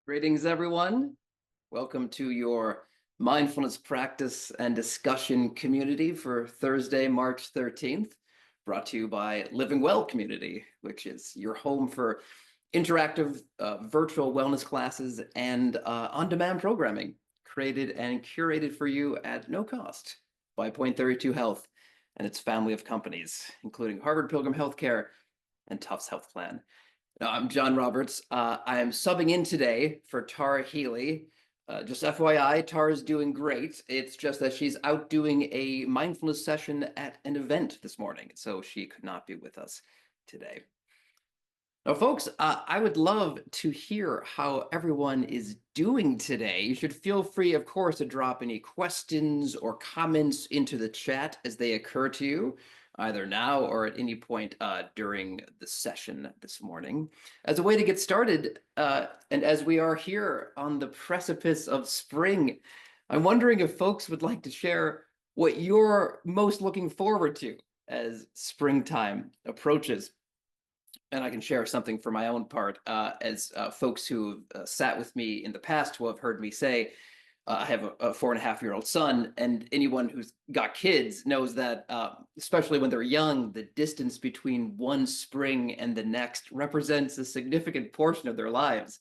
Greetings, everyone. Welcome to your mindfulness practice and discussion community for Thursday, March 13th, brought to you by Living Well Community, which is your home for interactive virtual wellness classes and on-demand programming created and curated for you at no cost by Point 32 Health and its family of companies, including Harvard Pilgrim Healthcare and Tufts Health Plan. I'm Jon Roberts. I am subbing in today for Tara Healy. Just FYI, Tara's doing great. It's just that she's out doing a mindfulness session at an event this morning, so she could not be with us today. Now, folks, I would love to hear how everyone is doing today. You should feel free, of course, to drop any questions or comments into the chat as they occur to you, either now or at any point during the session this morning. As a way to get started, and as we are here on the precipice of spring, I'm wondering if folks would like to share what you're most looking forward to as springtime approaches. And I can share something for my own part, as folks who have sat with me in the past will have heard me say, I have a 4.5-year-old son, and anyone who's got kids knows that, especially when they're young, the distance between one spring and the next represents a significant portion of their lives.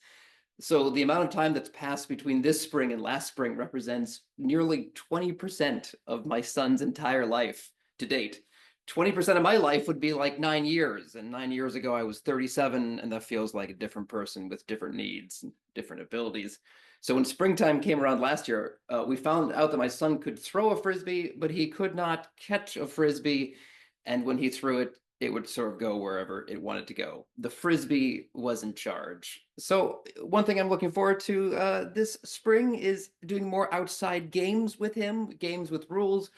So the amount of time that's passed between this spring and last spring represents nearly 20% of my son's entire life to date. 20% of my life would be like 9 years. And 9 years ago, I was 37, and that feels like a different person with different needs and different abilities. So when springtime came around last year, we found out that my son could throw a Frisbee, but he could not catch a Frisbee. And when he threw it, it would sort of go wherever it wanted to go. The Frisbee was in charge. So one thing I'm looking forward to this spring is doing more outside games with him, games with rules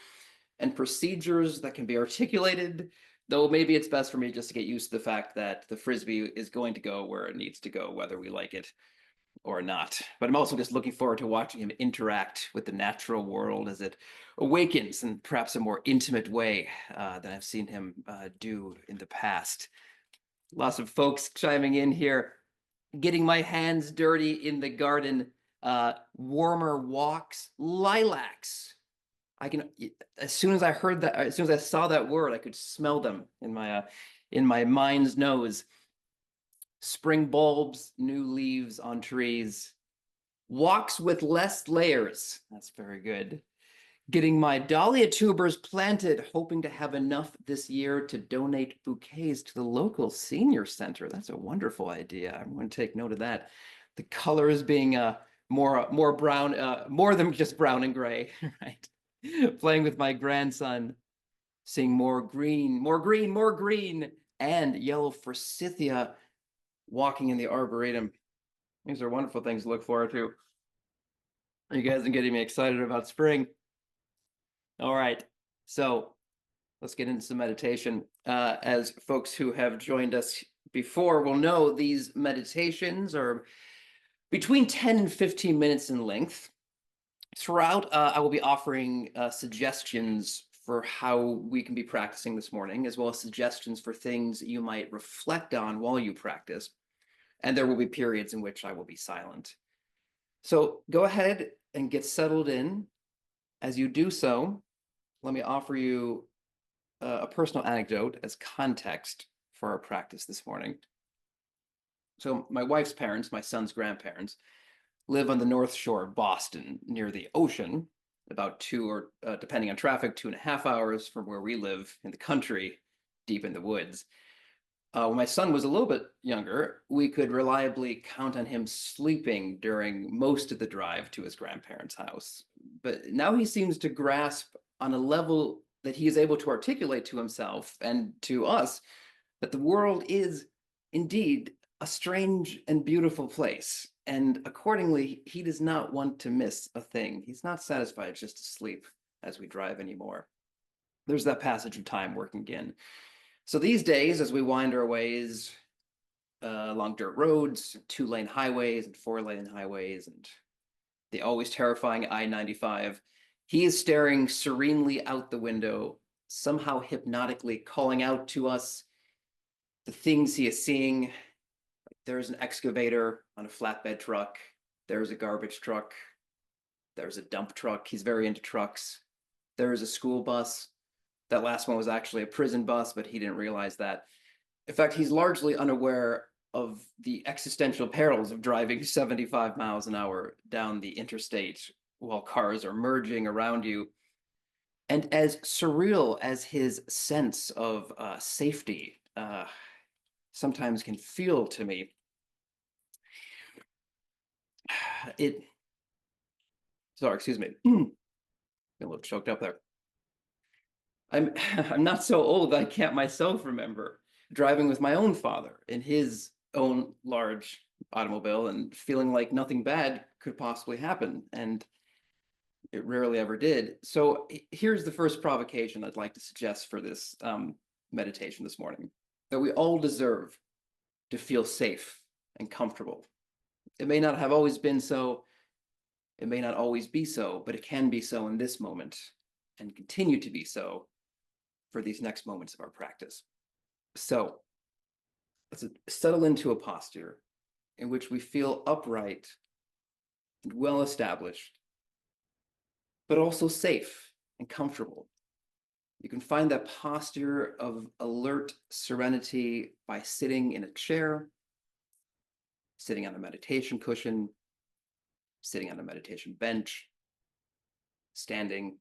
and procedures that can be articulated, though maybe it's best for me just to get used to the fact that the Frisbee is going to go where it needs to go, whether we like it or not. But I'm also just looking forward to watching him interact with the natural world as it awakens in perhaps a more intimate way than I've seen him do in the past. Lots of folks chiming in here, getting my hands dirty in the garden, warmer walks, lilacs. I can, as soon as I heard that, as soon as I saw that word, I could smell them in my mind's nose. Spring bulbs, new leaves on trees, walks with less layers. That's very good. Getting my dahlia tubers planted, hoping to have enough this year to donate bouquets to the local senior center. That's a wonderful idea. I'm going to take note of that. The colors being more brown, more than just brown and gray, right? Playing with my grandson, seeing more green, and yellow forsythia walking in the arboretum. These are wonderful things to look forward to. You guys are getting me excited about spring. All right, so let's get into some meditation. As folks who have joined us before will know, these meditations are between 10 and 15 minutes in length. Throughout, I will be offering suggestions for how we can be practicing this morning, as well as suggestions for things you might reflect on while you practice. And there will be periods in which I will be silent. So go ahead and get settled in. As you do so, let me offer you a personal anecdote as context for our practice this morning. So my wife's parents, my son's grandparents, live on the North Shore of Boston, near the ocean, about depending on traffic, 2.5 hours from where we live in the country, deep in the woods. When my son was a little bit younger, we could reliably count on him sleeping during most of the drive to his grandparents' house. But now he seems to grasp on a level that he is able to articulate to himself and to us that the world is indeed a strange and beautiful place. And accordingly, he does not want to miss a thing. He's not satisfied just to sleep as we drive anymore. There's that passage of time working in. So these days, as we wind our ways along dirt roads, 2-lane highways and 4-lane highways, and the always terrifying I-95, he is staring serenely out the window, somehow hypnotically calling out to us the things he is seeing. There's an excavator on a flatbed truck There's a garbage truck. There's a dump truck. He's very into trucks. There's a school bus. That last one was actually a prison bus, but he didn't realize that. In fact, he's largely unaware of the existential perils of driving 75 miles an hour down the interstate while cars are merging around you. And as surreal as his sense of safety sometimes can feel to me, it, sorry, excuse me, a little choked up there. I'm I'm not so old that I can't myself remember driving with my own father in his own large automobile and feeling like nothing bad could possibly happen, and it rarely ever did. So here's the first provocation I'd like to suggest for this meditation this morning: that we all deserve to feel safe and comfortable. It may not have always been so, it may not always be so, but it can be so in this moment and continue to be so for these next moments of our practice. So let's settle into a posture in which we feel upright and well established, but also safe and comfortable. You can find that posture of alert serenity by sitting in a chair, sitting on a meditation cushion, sitting on a meditation bench, standing,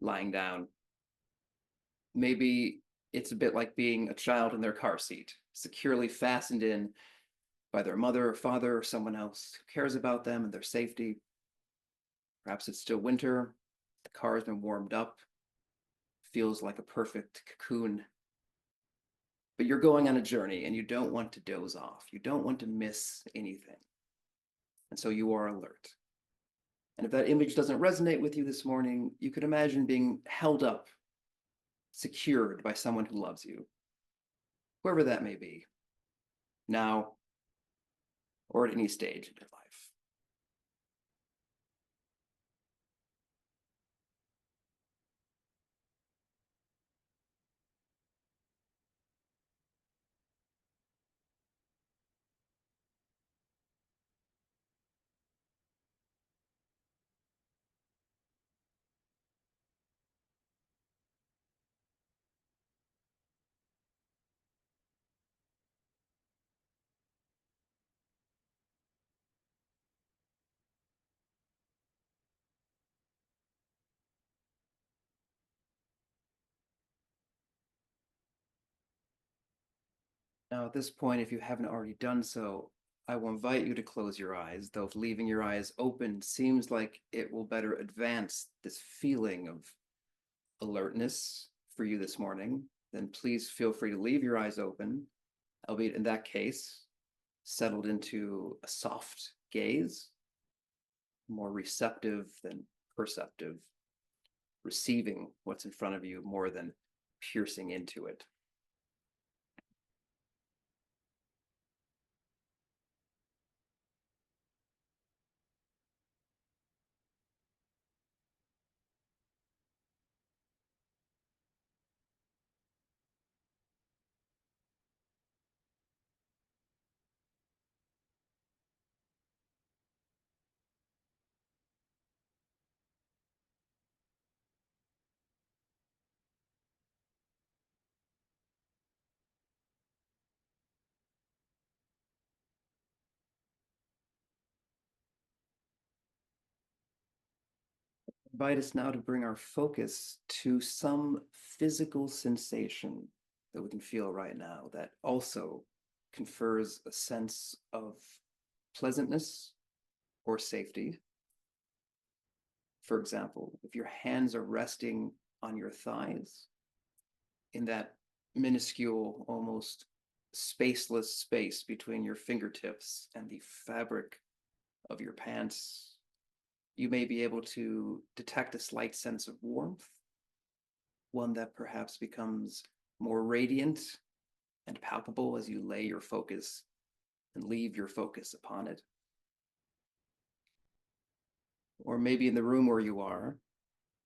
lying down. Maybe it's a bit like being a child in their car seat, securely fastened in by their mother or father or someone else who cares about them and their safety. Perhaps it's still winter, the car has been warmed up, feels like a perfect cocoon. But you're going on a journey and you don't want to doze off. You don't want to miss anything. And so you are alert. And if that image doesn't resonate with you this morning, you could imagine being held up, secured by someone who loves you, whoever that may be, now or at any stage in your life. Now, at this point, if you haven't already done so, I will invite you to close your eyes, though if leaving your eyes open seems like it will better advance this feeling of alertness for you this morning, then please feel free to leave your eyes open, albeit in that case, settled into a soft gaze, more receptive than perceptive, receiving what's in front of you more than piercing into it. Invite us now to bring our focus to some physical sensation that we can feel right now that also confers a sense of pleasantness or safety. For example, if your hands are resting on your thighs in that minuscule, almost spaceless space between your fingertips and the fabric of your pants, you may be able to detect a slight sense of warmth, one that perhaps becomes more radiant and palpable as you lay your focus and leave your focus upon it. Or maybe in the room where you are,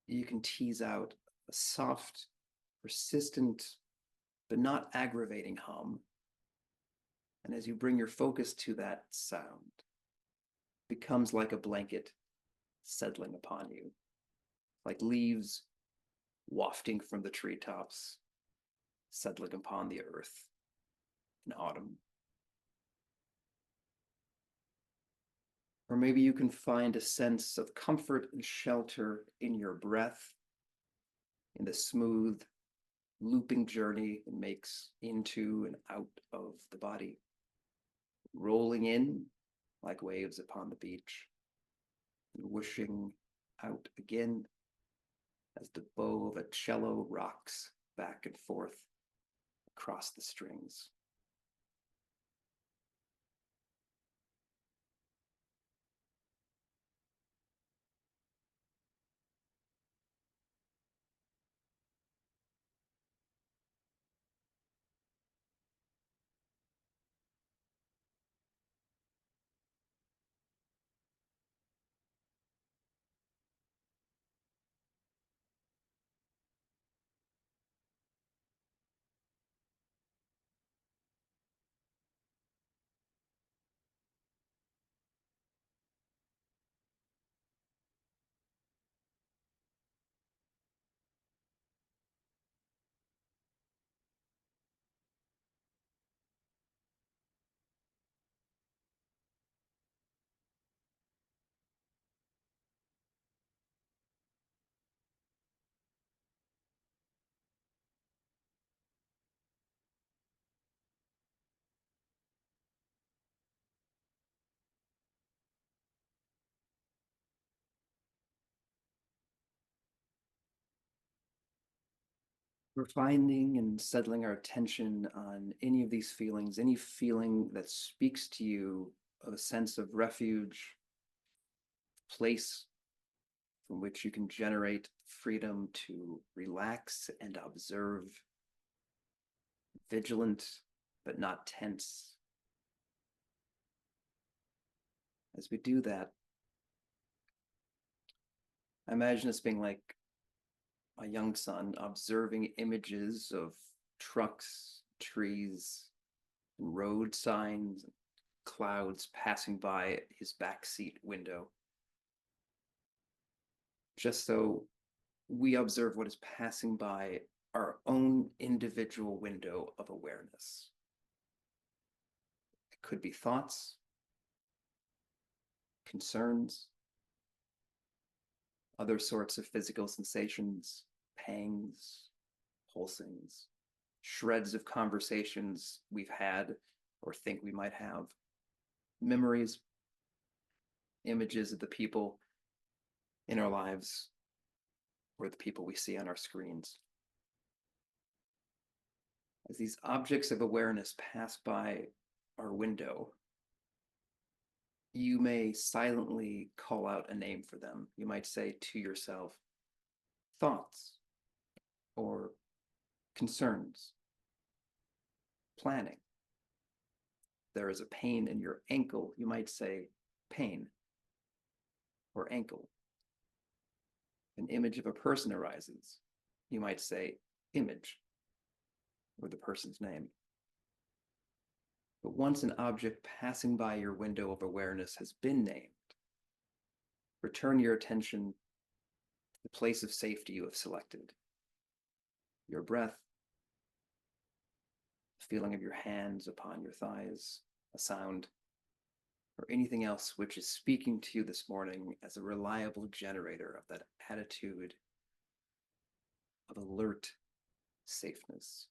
you can tease out a soft, persistent, but not aggravating hum. And as you bring your focus to that sound, becomes like a blanket settling upon you, like leaves wafting from the treetops, settling upon the earth in autumn. Or maybe you can find a sense of comfort and shelter in your breath, in the smooth, looping journey it makes into and out of the body, rolling in like waves upon the beach, and whooshing out again as the bow of a cello rocks back and forth across the strings. We're finding and settling our attention on any of these feelings, any feeling that speaks to you of a sense of refuge, place from which you can generate freedom to relax and observe, vigilant but not tense. As we do that, I imagine us being like my young son observing images of trucks, trees, and road signs, and clouds passing by his backseat window. Just so we observe what is passing by our own individual window of awareness. It could be thoughts, concerns, other sorts of physical sensations, pangs, pulsings, shreds of conversations we've had or think we might have, memories, images of the people in our lives or the people we see on our screens. As these objects of awareness pass by our window, you may silently call out a name for them. You might say to yourself, thoughts or concerns, planning. There is a pain in your ankle, you might say pain or ankle. An image of a person arises, you might say image or the person's name. But once an object passing by your window of awareness has been named, return your attention to the place of safety you have selected. Your breath, the feeling of your hands upon your thighs, a sound, or anything else which is speaking to you this morning as a reliable generator of that attitude of alert safeness.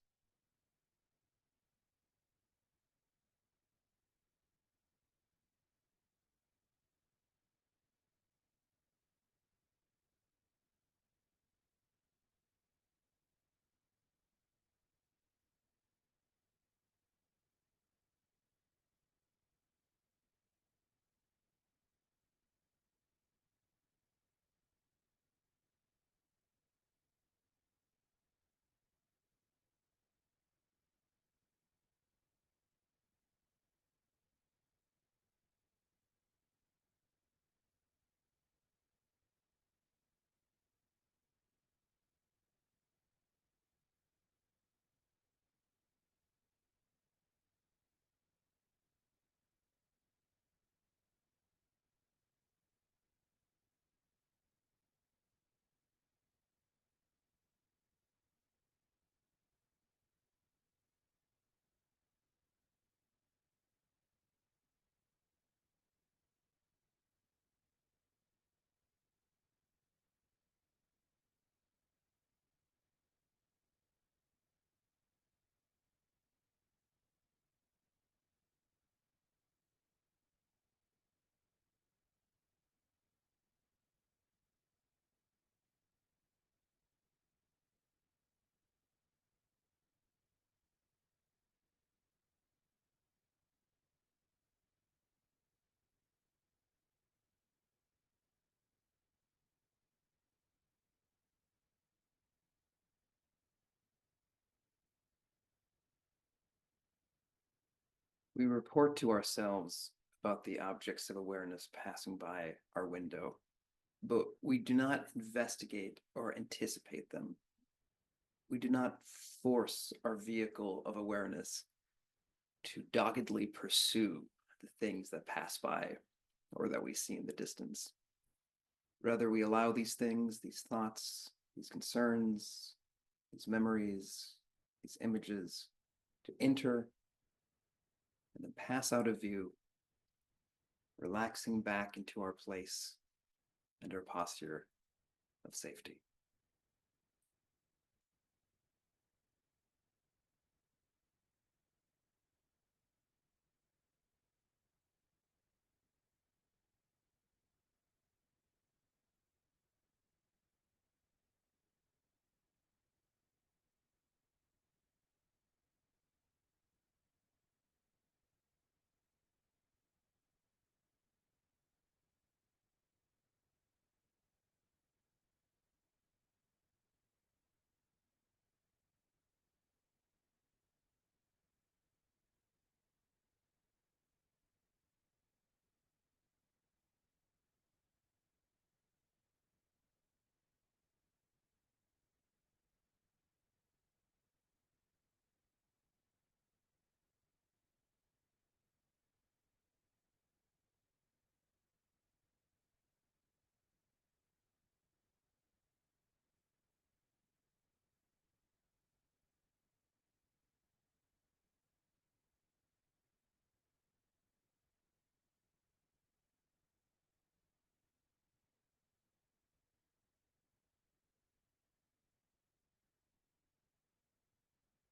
We report to ourselves about the objects of awareness passing by our window, but we do not investigate or anticipate them. We do not force our vehicle of awareness to doggedly pursue the things that pass by or that we see in the distance. Rather, we allow these things, these thoughts, these concerns, these memories, these images to enter and then pass out of view, relaxing back into our place and our posture of safety.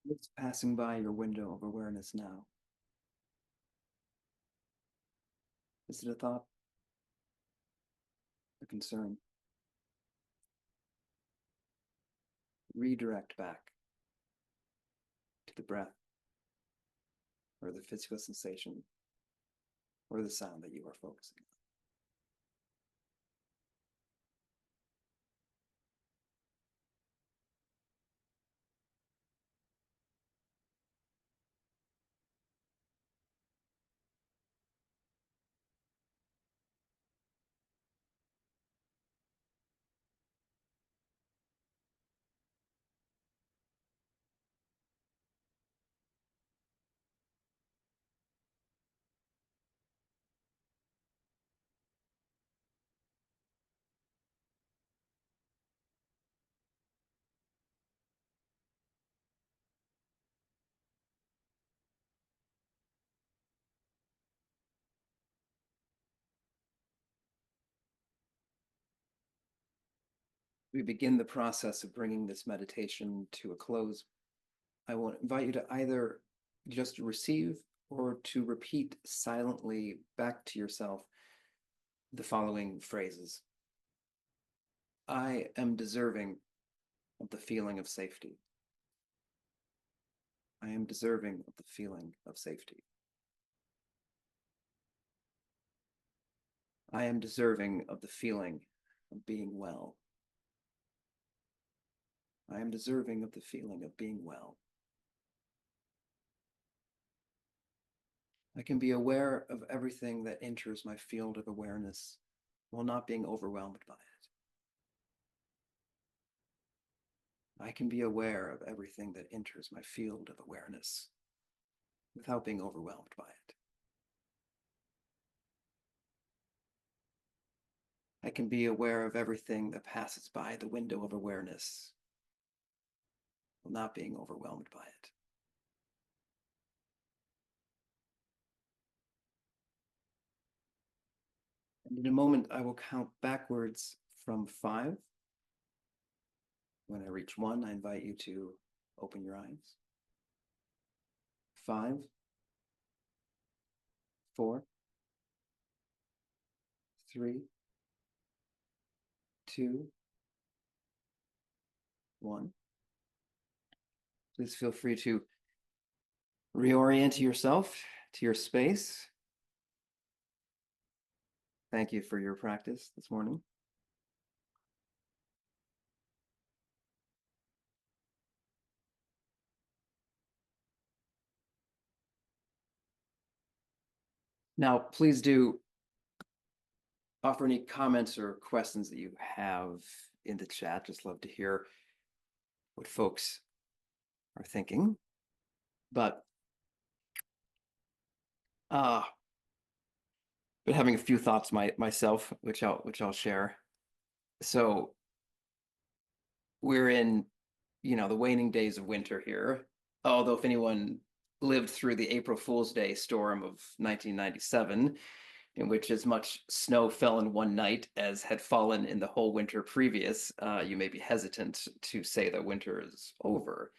What's passing by your window of awareness now? Is it a thought, a concern? Redirect back to the breath or the physical sensation or the sound that you are focusing on. We begin the process of bringing this meditation to a close. I will invite you to either just receive or to repeat silently back to yourself the following phrases. I am deserving of the feeling of safety. I am deserving of the feeling of safety. I am deserving of the feeling of being well. I am deserving of the feeling of being well. I can be aware of everything that enters my field of awareness while not being overwhelmed by it. I can be aware of everything that enters my field of awareness without being overwhelmed by it. I can be aware of everything that passes by the window of awareness while not being overwhelmed by it. And in a moment, I will count backwards from 5. When I reach 1, I invite you to open your eyes. 5, 4, 3, 2, 1. Please feel free to reorient yourself to your space. Thank you for your practice this morning. Now, please do offer any comments or questions that you have in the chat. Just love to hear what folks are thinking. But been having a few thoughts myself, which I'll share. So we're in, the waning days of winter here. Although if anyone lived through the April Fool's Day storm of 1997, in which as much snow fell in one night as had fallen in the whole winter previous, you may be hesitant to say that winter is over.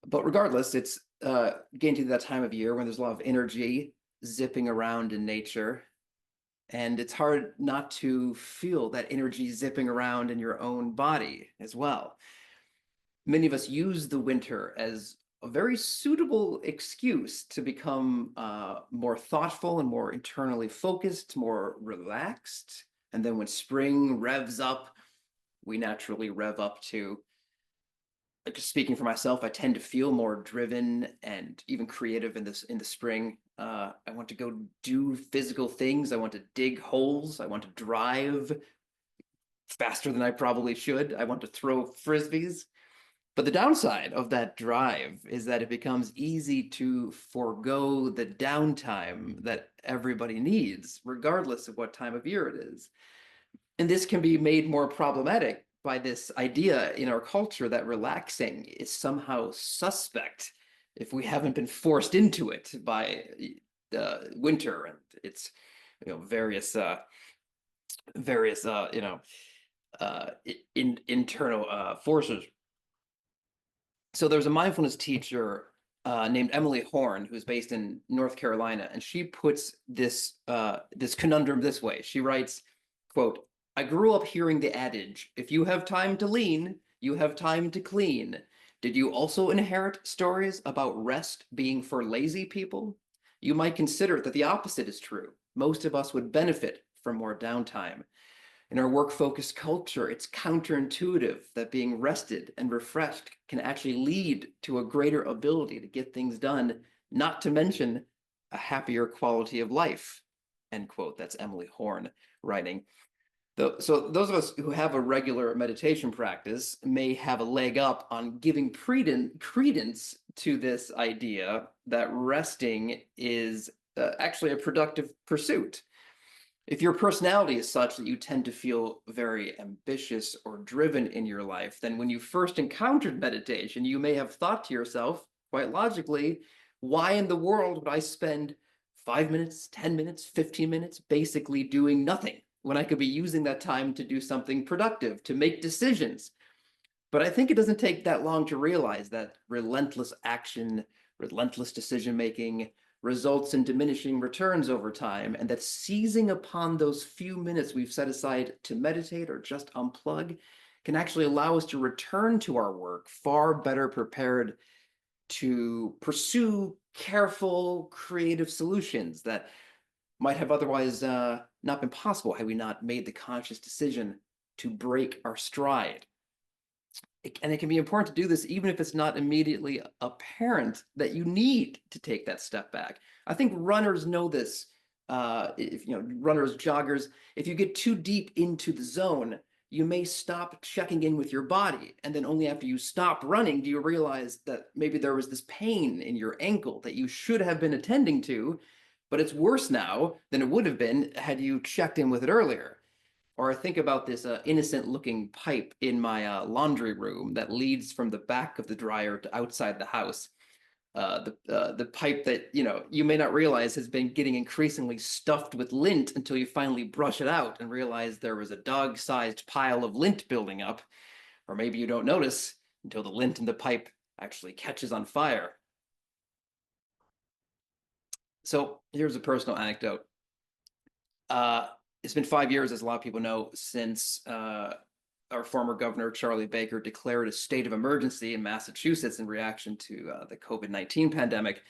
But regardless, it's getting to that time of year when there's a lot of energy zipping around in nature. And it's hard not to feel that energy zipping around in your own body as well. Many of us use the winter as a very suitable excuse to become more thoughtful and more internally focused, more relaxed. And then when spring revs up, we naturally rev up too. Just speaking for myself, I tend to feel more driven and even creative in the spring. I want to go do physical things. I want to dig holes. I want to drive faster than I probably should. I want to throw frisbees. But the downside of that drive is that it becomes easy to forego the downtime that everybody needs, regardless of what time of year it is. And this can be made more problematic by this idea in our culture that relaxing is somehow suspect if we haven't been forced into it by winter and its various internal forces. So there's a mindfulness teacher named Emily Horn, who's based in North Carolina, and she puts this conundrum this way. She writes, quote, "I grew up hearing the adage, if you have time to lean, you have time to clean. Did you also inherit stories about rest being for lazy people? You might consider that the opposite is true. Most of us would benefit from more downtime. In our work-focused culture, it's counterintuitive that being rested and refreshed can actually lead to a greater ability to get things done, not to mention a happier quality of life." End quote. That's Emily Horn writing. So those of us who have a regular meditation practice may have a leg up on giving credence to this idea that resting is actually a productive pursuit. If your personality is such that you tend to feel very ambitious or driven in your life, then when you first encountered meditation, you may have thought to yourself, quite logically, why in the world would I spend 5 minutes, 10 minutes, 15 minutes basically doing nothing when I could be using that time to do something productive, to make decisions? But I think it doesn't take that long to realize that relentless action, relentless decision-making results in diminishing returns over time, and that seizing upon those few minutes we've set aside to meditate or just unplug can actually allow us to return to our work far better prepared to pursue careful, creative solutions that might have otherwise not been possible had we not made the conscious decision to break our stride. And it can be important to do this even if it's not immediately apparent that you need to take that step back. I think runners know this. If runners, joggers, if you get too deep into the zone, you may stop checking in with your body. And then only after you stop running do you realize that maybe there was this pain in your ankle that you should have been attending to, but it's worse now than it would have been had you checked in with it earlier. Or I think about this innocent-looking pipe in my laundry room that leads from the back of the dryer to outside the house. The pipe that you may not realize has been getting increasingly stuffed with lint until you finally brush it out and realize there was a dog-sized pile of lint building up. Or maybe you don't notice until the lint in the pipe actually catches on fire. So here's a personal anecdote. It's been 5 years, as a lot of people know, since our former governor, Charlie Baker, declared a state of emergency in Massachusetts in reaction to the COVID-19 pandemic.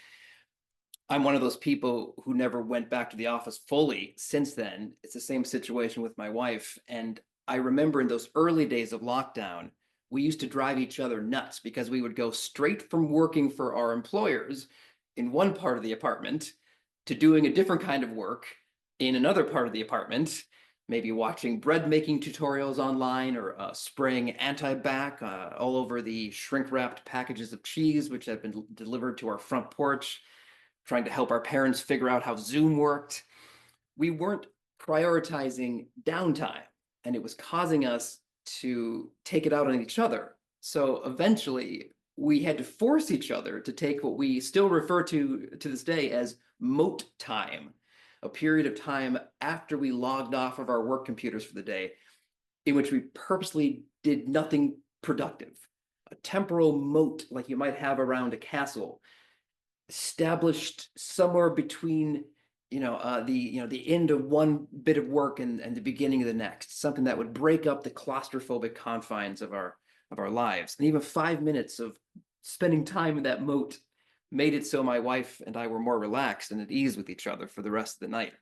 I'm one of those people who never went back to the office fully since then. It's the same situation with my wife. And I remember in those early days of lockdown, we used to drive each other nuts because we would go straight from working for our employers in one part of the apartment to doing a different kind of work in another part of the apartment, maybe watching bread making tutorials online or spraying anti-bac all over the shrink-wrapped packages of cheese, which have been delivered to our front porch, trying to help our parents figure out how Zoom worked. We weren't prioritizing downtime, and it was causing us to take it out on each other. So eventually, we had to force each other to take what we still refer to this day as moat time, a period of time after we logged off of our work computers for the day, in which we purposely did nothing productive. A temporal moat, like you might have around a castle, established somewhere between the end of one bit of work and the beginning of the next, something that would break up the claustrophobic confines of our lives. And even 5 minutes of spending time in that moat made it so my wife and I were more relaxed and at ease with each other for the rest of the night.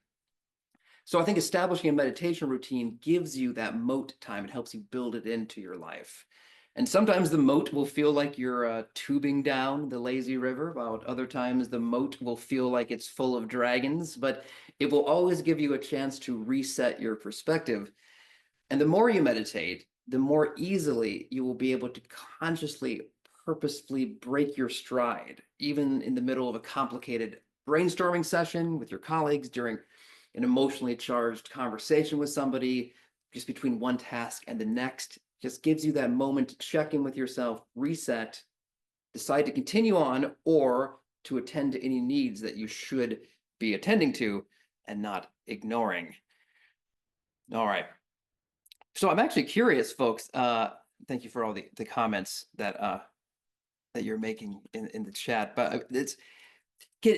So I think establishing a meditation routine gives you that moat time. It helps you build it into your life. And sometimes the moat will feel like you're tubing down the lazy river, while at other times the moat will feel like it's full of dragons, but it will always give you a chance to reset your perspective. And the more you meditate, the more easily you will be able to consciously, purposefully break your stride, even in the middle of a complicated brainstorming session with your colleagues, during an emotionally charged conversation with somebody, just between one task and the next. Just gives you that moment to check in with yourself, reset, decide to continue on or to attend to any needs that you should be attending to and not ignoring. All right. So I'm actually curious, folks. Thank you for all the comments that you're making in the chat. But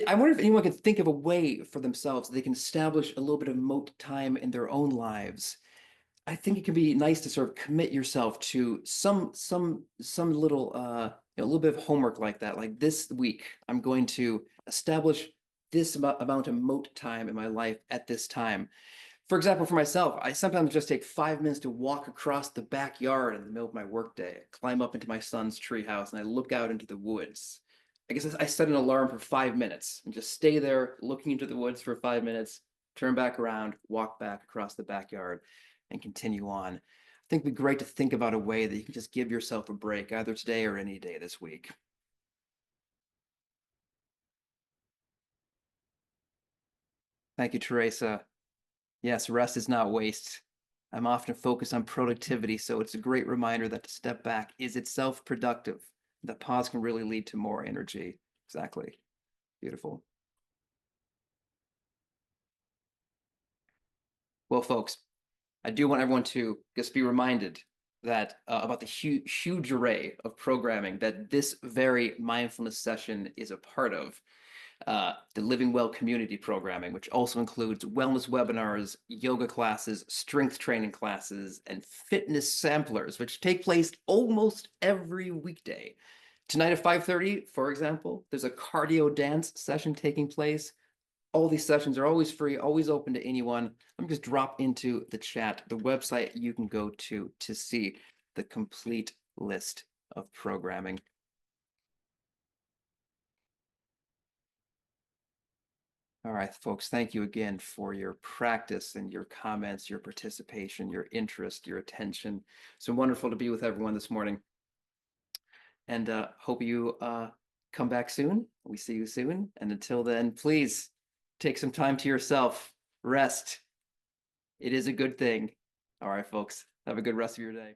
I wonder if anyone can think of a way for themselves they can establish a little bit of moat time in their own lives. I think it can be nice to sort of commit yourself to some little a little bit of homework like that. Like this week, I'm going to establish this amount of moat time in my life at this time. For example, for myself, I sometimes just take 5 minutes to walk across the backyard in the middle of my workday, climb up into my son's treehouse, and I look out into the woods. I guess I set an alarm for 5 minutes and just stay there looking into the woods for 5 minutes, turn back around, walk back across the backyard, and continue on. I think it'd be great to think about a way that you can just give yourself a break, either today or any day this week. Thank you, Teresa. Yes, rest is not waste. I'm often focused on productivity, so it's a great reminder that to step back is itself productive. That pause can really lead to more energy. Exactly. Beautiful. Well, folks, I do want everyone to just be reminded that about the huge array of programming that this very mindfulness session is a part of. The Living Well community programming, which also includes wellness webinars, yoga classes, strength training classes, and fitness samplers, which take place almost every weekday. Tonight at 5:30, for example, there's a cardio dance session taking place. All these sessions are always free, always open to anyone. Let me just drop into the chat the website you can go to see the complete list of programming. All right, folks, thank you again for your practice and your comments, your participation, your interest, your attention. So wonderful to be with everyone this morning. And hope you come back soon. We see you soon. And until then, please take some time to yourself. Rest. It is a good thing. All right, folks, have a good rest of your day.